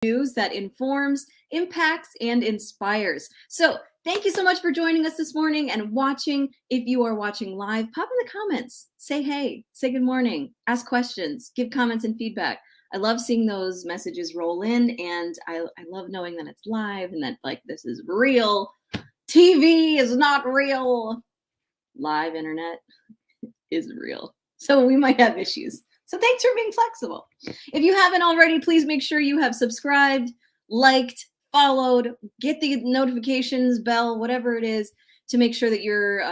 news that informs, impacts, and inspires. So thank you so much for joining us this morning and watching. If you are watching live, pop in the comments, say hey, say good morning, ask questions, give comments and feedback. I love seeing those messages roll in, and I love knowing that it's live and that like this is real. TV is not real. Live internet is real. So we might have issues. So thanks for being flexible. If you haven't already, please make sure you have subscribed, liked, followed, get the notifications bell, whatever it is, to make sure that your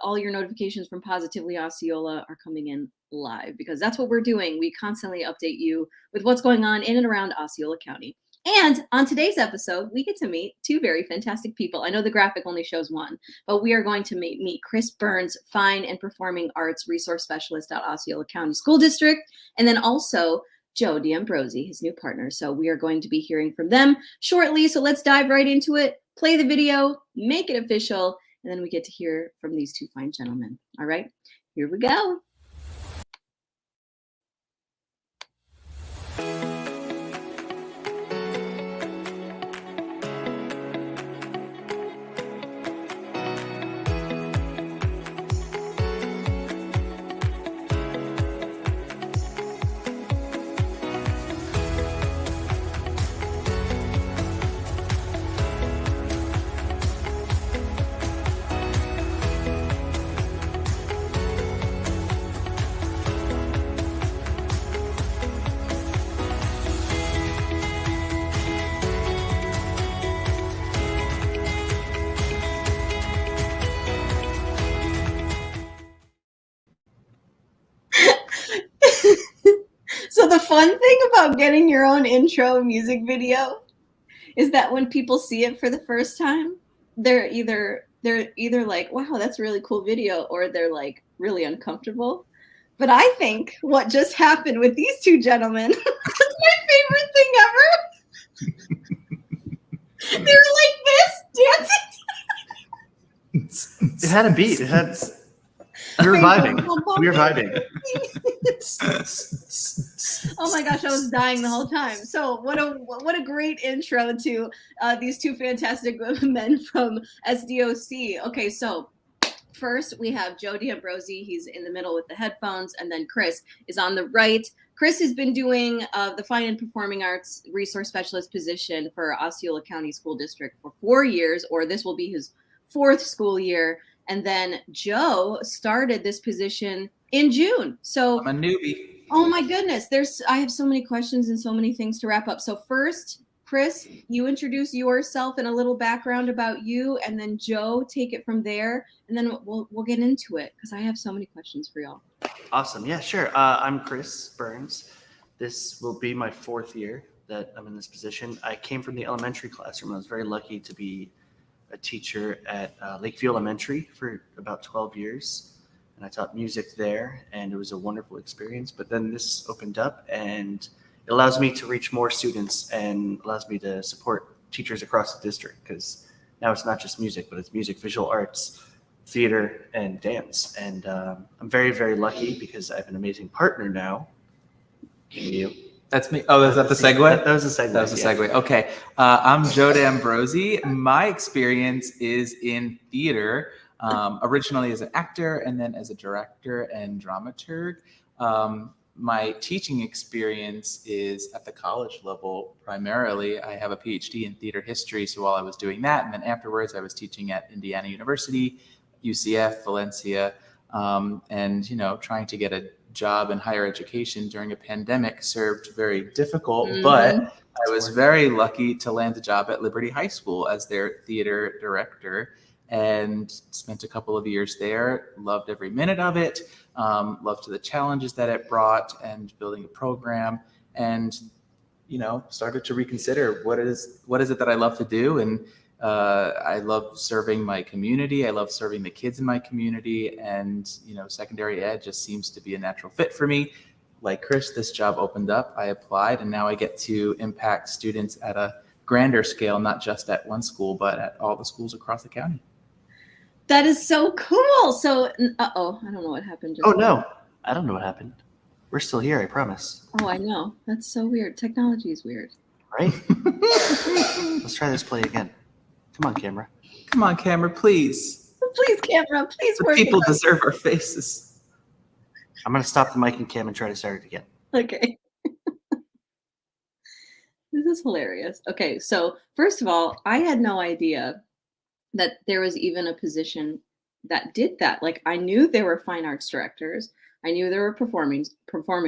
all your notifications from Positively Osceola are coming in live, because that's what we're doing. We constantly update you with what's going on in and around Osceola County. And on today's episode, we get to meet two very fantastic people. I know the graphic only shows one, but we are going to meet Chris Burns, Fine and Performing Arts Resource Specialist at Osceola County School District, and then also Joe D'Ambrosi, his new partner. So we are going to be hearing from them shortly. So let's dive right into it, play the video, make it official, and then we get to hear from these two fine gentlemen. All right, here we go. So the fun thing about getting your own intro music video is that when people see it for the first time, they're either like, wow, that's a really cool video, or they're like really uncomfortable. But I think what just happened with these two gentlemen was my favorite thing ever. They were like this, dancing. It had a beat. It had. We were vibing. We were vibing. Oh my gosh, I was dying the whole time. So what a great intro to these two fantastic men from SDOC. Okay, so first we have Joe D'Ambrosi. He's in the middle with the headphones, and then Chris is on the right. Chris has been doing the Fine and Performing Arts Resource Specialist position for Osceola County School District for 4 years, or this will be his 4th school year. And then Joe started this position in June. So I'm a newbie. Oh my goodness. I have so many questions and so many things to wrap up. So first, Chris, you introduce yourself and a little background about you, and then Joe, take it from there, and then we'll get into it because I have so many questions for y'all. Awesome. Yeah, sure. I'm Chris Burns. This will be my 4th year that I'm in this position. I came from the elementary classroom. I was very lucky to be a teacher at Lakeview Elementary for about 12 years, and I taught music there, and it was a wonderful experience. But then this opened up, and it allows me to reach more students and allows me to support teachers across the district, because now it's not just music, but it's music, visual arts, theater, and dance. And I'm very, very lucky because I have an amazing partner now. You. That's me. Oh, is that the segue? That was a segue. That was a segue. Okay. I'm Joe D'Ambrosi. My experience is in theater, originally as an actor and then as a director and dramaturg. My teaching experience is at the college level primarily. I have a PhD in theater history, so while I was doing that, and then afterwards I was teaching at Indiana University, UCF, Valencia, and trying to get a job in higher education during a pandemic served very difficult, but I was very lucky to land a job at Liberty High School as their theater director and spent a couple of years there. Loved every minute of it. Loved the challenges that it brought and building a program, and started to reconsider what is it that I love to do. And I love serving my community. I love serving the kids in my community, and secondary ed just seems to be a natural fit for me. Like Chris, this job opened up, I applied, and now I get to impact students at a grander scale, not just at one school, but at all the schools across the county. That is so cool. So, I don't know what happened. No, I don't know what happened. We're still here, I promise. Oh, I know. That's so weird. Technology is weird. right? Let's try this play again. Come on, camera. Come on, camera, please. Please, camera, please The work. people with us. deserve our faces. I'm going to stop the mic and cam and try to start it again. Okay. This is hilarious. Okay, so first of all, I had no idea that there was even a position that did that. Like, I knew there were fine arts directors. I knew there were performing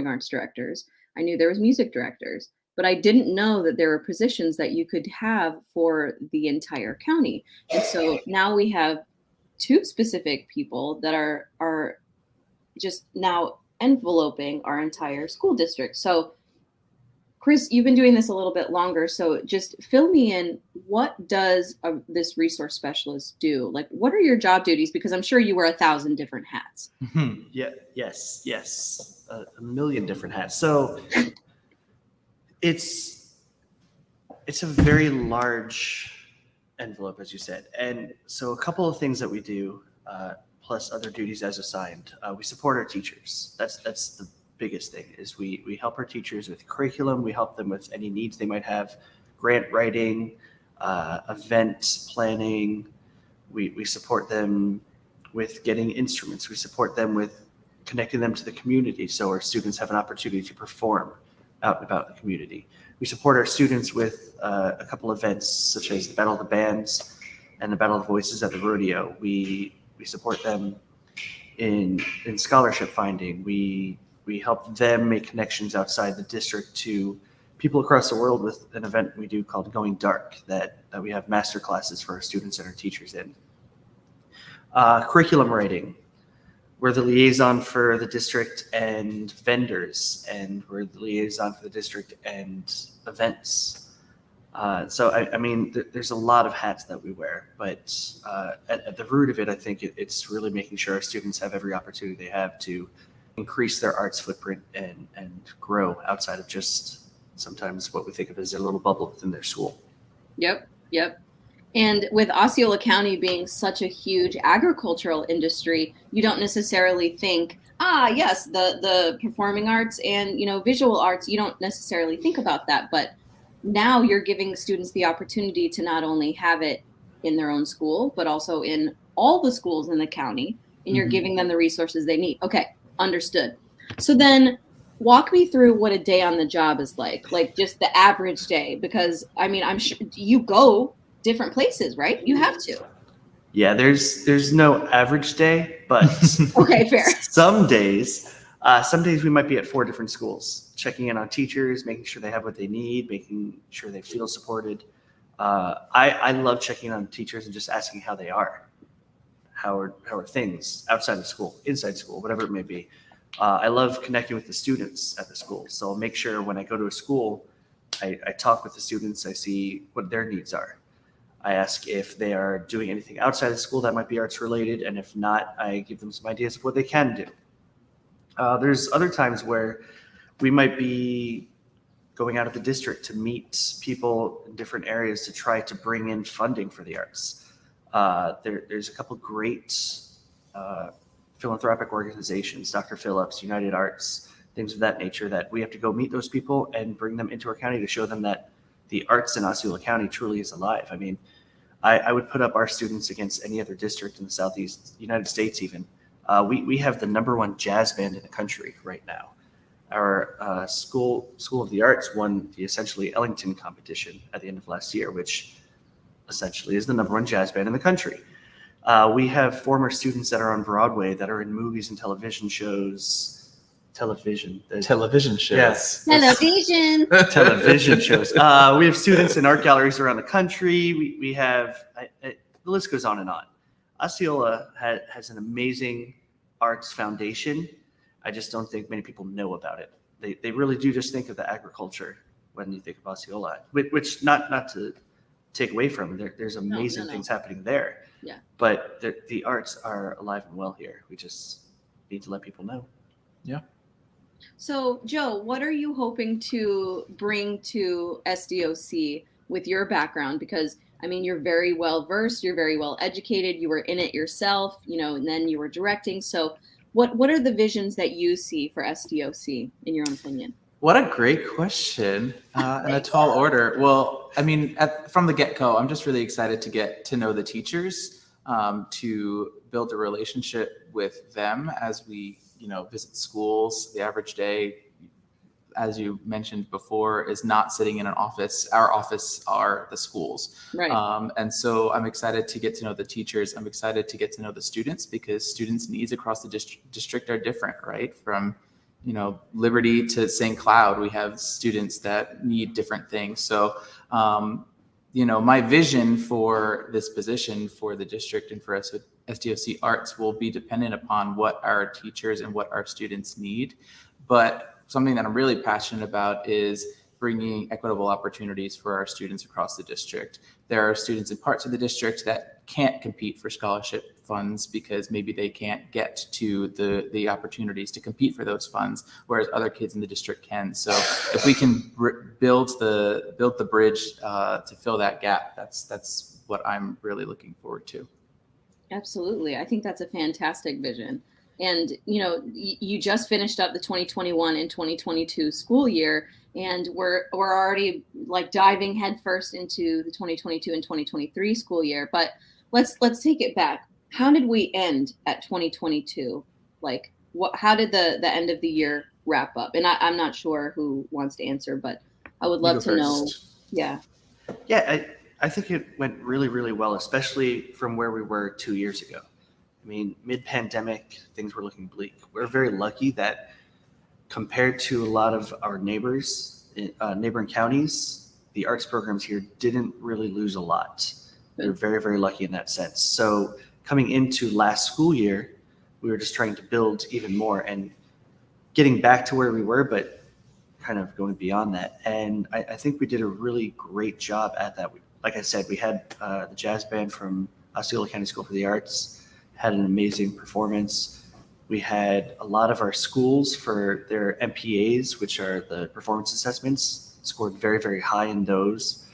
arts directors. I knew there was music directors, but I didn't know that there were positions that you could have for the entire county. And so now we have two specific people that are just now enveloping our entire school district. So Chris, you've been doing this a little bit longer, so just fill me in. What does this resource specialist do? Like, what are your job duties? Because I'm sure you wear 1,000 different hats. Yeah, yes. A million different hats. So it's a very large envelope, as you said. And so a couple of things that we do, plus other duties as assigned. We support our teachers. That's the biggest thing is we help our teachers with curriculum. We help them with any needs they might have, grant writing, event planning. We support them with getting instruments. We support them with connecting them to the community so our students have an opportunity to perform out and about in the community. We support our students with a couple events such as the Battle of the Bands and the Battle of the Voices at the rodeo. We support them in scholarship finding. We help them make connections outside the district to people across the world with an event we do called Going Dark that we have master classes for our students and our teachers in. Curriculum writing. We're the liaison for the district and vendors, and we're the liaison for the district and events. So I mean, there's a lot of hats that we wear, but at the root of it, I think it's really making sure our students have every opportunity they have to increase their arts footprint and grow outside of just sometimes what we think of as their little bubble within their school. Yep. And with Osceola County being such a huge agricultural industry, you don't necessarily think, yes, the performing arts and, visual arts, you don't necessarily think about that. But now you're giving students the opportunity to not only have it in their own school, but also in all the schools in the county, and you're giving them the resources they need. Okay, understood. So then walk me through what a day on the job is like just the average day, because I mean, I'm sure you go different places, right? You have to. Yeah, there's no average day, but okay, fair. Some days we might be at 4 different schools, checking in on teachers, making sure they have what they need, making sure they feel supported. I love checking on teachers and just asking how they are. How are things outside of school, inside school, whatever it may be. I love connecting with the students at the school. So I'll make sure when I go to a school, I talk with the students, I see what their needs are. I ask if they are doing anything outside of school that might be arts related, and if not, I give them some ideas of what they can do. There's other times where we might be going out of the district to meet people in different areas to try to bring in funding for the arts. There's a couple great philanthropic organizations, Dr. Phillips, United Arts, things of that nature, that we have to go meet those people and bring them into our county to show them that the arts in Osceola County truly is alive. I mean, I would put up our students against any other district in the Southeast United States even. We have the #1 jazz band in the country right now. Our School of the Arts won the essentially Ellington competition at the end of last year, which essentially is the #1 jazz band in the country. We have former students that are on Broadway that are in movies and television shows. Television shows. Yes. Television. Television shows. We have students in art galleries around the country. We have, the list goes on and on. Osceola has an amazing arts foundation. I just don't think many people know about it. They really do just think of the agriculture when you think of Osceola, which not to take away from it. There's amazing things happening there. Yeah. But the arts are alive and well here. We just need to let people know. Yeah. So, Joe, what are you hoping to bring to SDOC with your background? Because, I mean, you're very well versed, you're very well educated, you were in it yourself, and then you were directing. So what are the visions that you see for SDOC, in your own opinion? What a great question and a tall order. Well, I mean, from the get-go, I'm just really excited to get to know the teachers, to build a relationship with them as we, visit schools. The average day, as you mentioned before, is not sitting in an office. Our office are the schools. Right. And so I'm excited to get to know the teachers. I'm excited to get to know the students, because students' needs across the district are different, right? From Liberty to St. Cloud, we have students that need different things. So, my vision for this position for the district and for SDOC Arts will be dependent upon what our teachers and what our students need. But something that I'm really passionate about is bringing equitable opportunities for our students across the district. There are students in parts of the district that can't compete for scholarship funds because maybe they can't get to the opportunities to compete for those funds, whereas other kids in the district can. So if we can build the bridge to fill that gap, that's what I'm really looking forward to. Absolutely. I think that's a fantastic vision. And, you just finished up the 2021 and 2022 school year, and we're already like diving headfirst into the 2022 and 2023 school year. But let's take it back. How did we end at 2022? Like, how did the end of the year wrap up? And I'm not sure who wants to answer, but I would love to know. Yeah. Yeah, I think it went really, really well, especially from where we were 2 years ago. I mean, mid-pandemic, things were looking bleak. We're very lucky that compared to a lot of our neighbors, neighboring counties, the arts programs here didn't really lose a lot. We were very, very lucky in that sense. So coming into last school year, we were just trying to build even more and getting back to where we were, but kind of going beyond that. And I think we did a really great job at that. Like I said, we had the jazz band from Osceola County School for the Arts, had an amazing performance. We had a lot of our schools for their MPAs, which are the performance assessments, scored very, very high in those.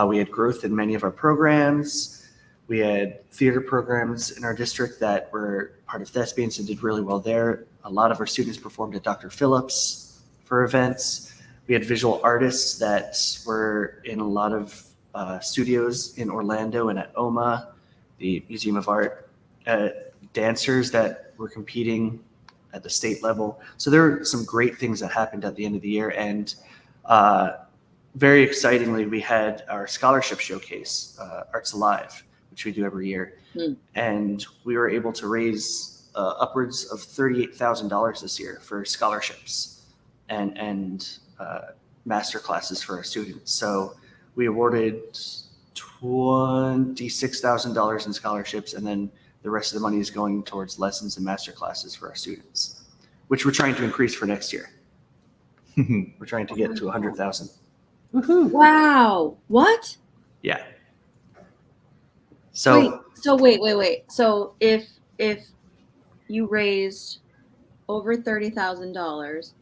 We had growth in many of our programs. We had theater programs in our district that were part of thespians and did really well there. A lot of our students performed at Dr. Phillips for events. We had visual artists that were in a lot of studios in Orlando and at OMA, the Museum of Art. Dancers that were competing at the state level. So there were some great things that happened at the end of the year. And very excitingly, we had our scholarship showcase, Arts Alive, which we do every year. And we were able to raise upwards of $38,000 this year for scholarships and master classes for our students. So we awarded $26,000 in scholarships, and then the rest of the money is going towards lessons and master classes for our students, which we're trying to increase for next year. We're trying to get to 100,000. Wow. What? Yeah. So wait. So if you raised over $30,000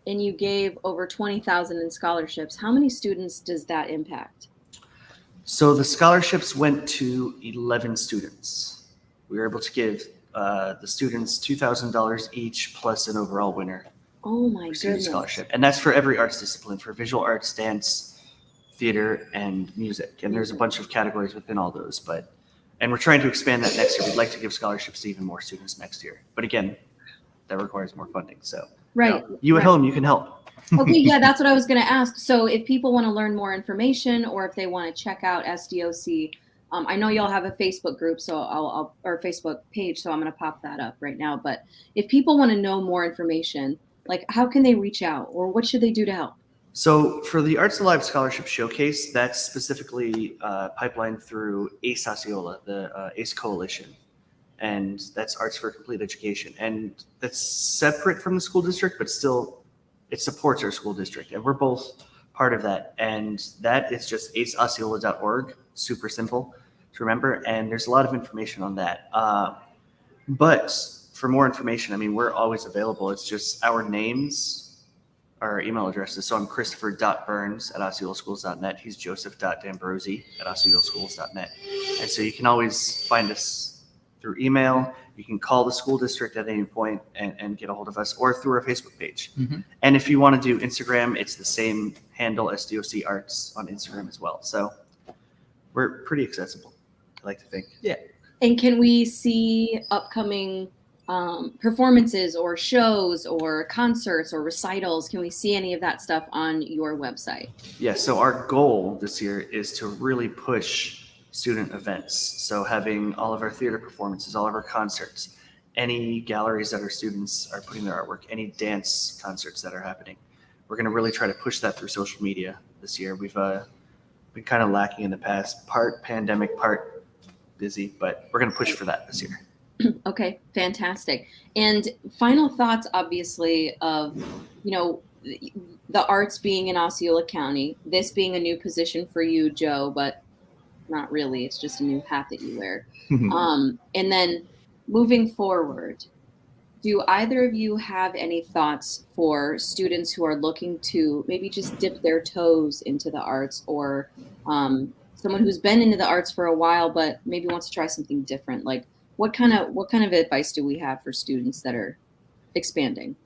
and you gave over 20,000 in scholarships, how many students does that impact? So the scholarships went to 11 students. We were able to give the students $2,000 each plus an overall winner. Oh my goodness. Scholarship. And that's for every arts discipline, for visual arts, dance, theater, and music. And there's a bunch of categories within all those. And we're trying to expand that next year. We'd like to give scholarships to even more students next year. But again, that requires more funding. So right. You at home, you can help. Okay, yeah, that's what I was going to ask. So if people want to learn more information, or if they want to check out SDOC, I know y'all have a Facebook group, or Facebook page, so I'm going to pop that up right now. But if people want to know more information, like how can they reach out, or what should they do to help? So for the Arts Alive Scholarship Showcase, that's specifically pipelined through ACE Osceola, the ACE Coalition. And that's Arts for Complete Education. And that's separate from the school district, but still it supports our school district. And we're both part of that. And that is just aceosceola.org, super simple to remember. And there's a lot of information on that. But for more information, I mean, we're always available. It's just our names, our email addresses. So I'm Christopher.Burns@OsceolaSchools.net. He's Joseph.D'Ambrosi@OsceolaSchools.net. And so you can always find us through email. You can call the school district at any point and get a hold of us, or through our Facebook page. And if you want to do Instagram, it's the same handle, SDOC Arts, on Instagram as well. So we're pretty accessible, I like to think. Yeah. And can we see upcoming performances or shows or concerts or recitals? Can we see any of that stuff on your website? Yeah, so our goal this year is to really push student events. So having all of our theater performances, all of our concerts, any galleries that our students are putting their artwork, any dance concerts that are happening. We're going to really try to push that through social media this year. We've been kind of lacking in the past, part pandemic, part busy, but we're going to push for that this year. Okay, fantastic. And final thoughts, obviously, of, you know, the arts being in Osceola County, this being a new position for you, Joe, but not really. It's just a new hat that you wear. And then moving forward, do either of you have any thoughts for students who are looking to maybe just dip their toes into the arts, or someone who's been into the arts for a while but maybe wants to try something different? Like, what kind of advice do we have for students that are expanding?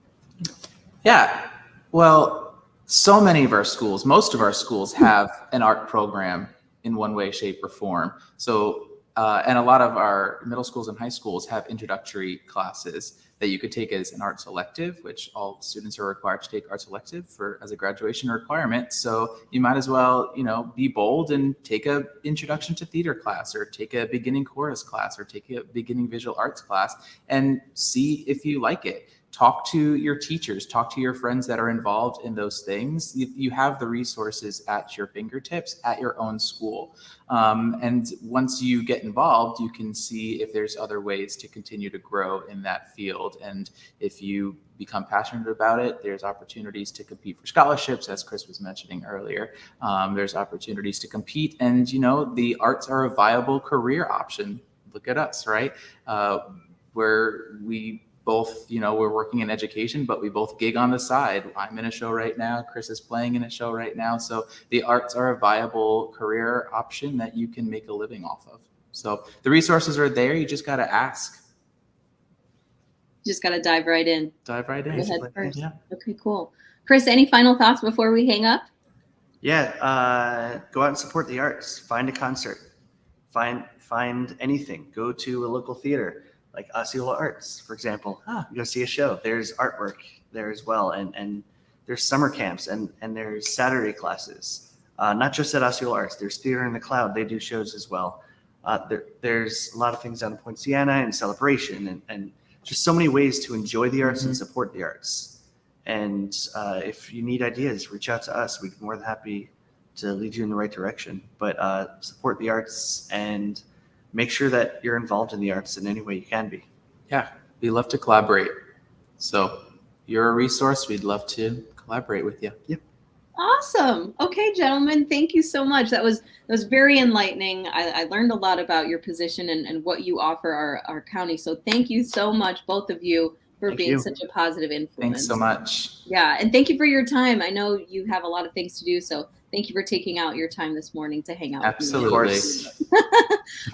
Yeah, well, so many of our schools, most of our schools have an art program in one way, shape, or form. So, and a lot of our middle schools and high schools have introductory classes that you could take as an arts elective, which all students are required to take arts elective as a graduation requirement. So you might as well, be bold and take a introduction to theater class, or take a beginning chorus class, or take a beginning visual arts class, and see if you like it. Talk to your teachers, talk to your friends that are involved in those things. You have the resources at your fingertips at your own school. And once you get involved, you can see if there's other ways to continue to grow in that field. And if you become passionate about it, there's opportunities to compete for scholarships, as Chris was mentioning earlier. There's opportunities to compete, and the arts are a viable career option. Look at us, right? Where we both, we're working in education, but we both gig on the side. I'm in a show right now. Chris is playing in a show right now. So the arts are a viable career option that you can make a living off of. So the resources are there. You just got to ask. Just got to dive right in. Dive right in. Go ahead first. Yeah. Okay, cool. Chris, any final thoughts before we hang up? Yeah, go out and support the arts. Find a concert. Find anything. Go to a local theater, like Osceola Arts, for example. You go see a show. There's artwork there as well, and there's summer camps, and there's Saturday classes. Not just at Osceola Arts. There's Theater in the Cloud. They do shows as well. There's a lot of things down in Point Siena and Celebration, and just so many ways to enjoy the arts and support the arts. And if you need ideas, reach out to us. We'd be more than happy to lead you in the right direction. But support the arts and make sure that you're involved in the arts in any way you can be. Yeah, we love to collaborate. So you're a resource. We'd love to collaborate with you. Yep. Awesome. Okay, gentlemen, thank you so much. That was very enlightening. I learned a lot about your position and what you offer our county. So thank you so much, both of you, for being such a positive influence. Thanks so much. Yeah, and thank you for your time. I know you have a lot of things to do, so thank you for taking out your time this morning to hang out Absolutely. with me.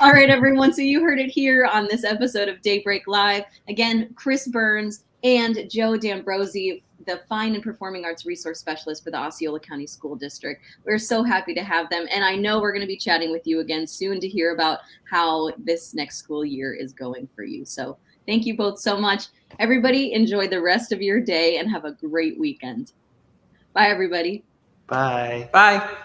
All right, everyone. So you heard it here on this episode of Daybreak Live. Again, Chris Burns and Joe D'Ambrosi, the Fine and Performing Arts Resource Specialist for the Osceola County School District. We're so happy to have them. And I know we're going to be chatting with you again soon to hear about how this next school year is going for you. So thank you both so much. Everybody, enjoy the rest of your day and have a great weekend. Bye, everybody. Bye. Bye.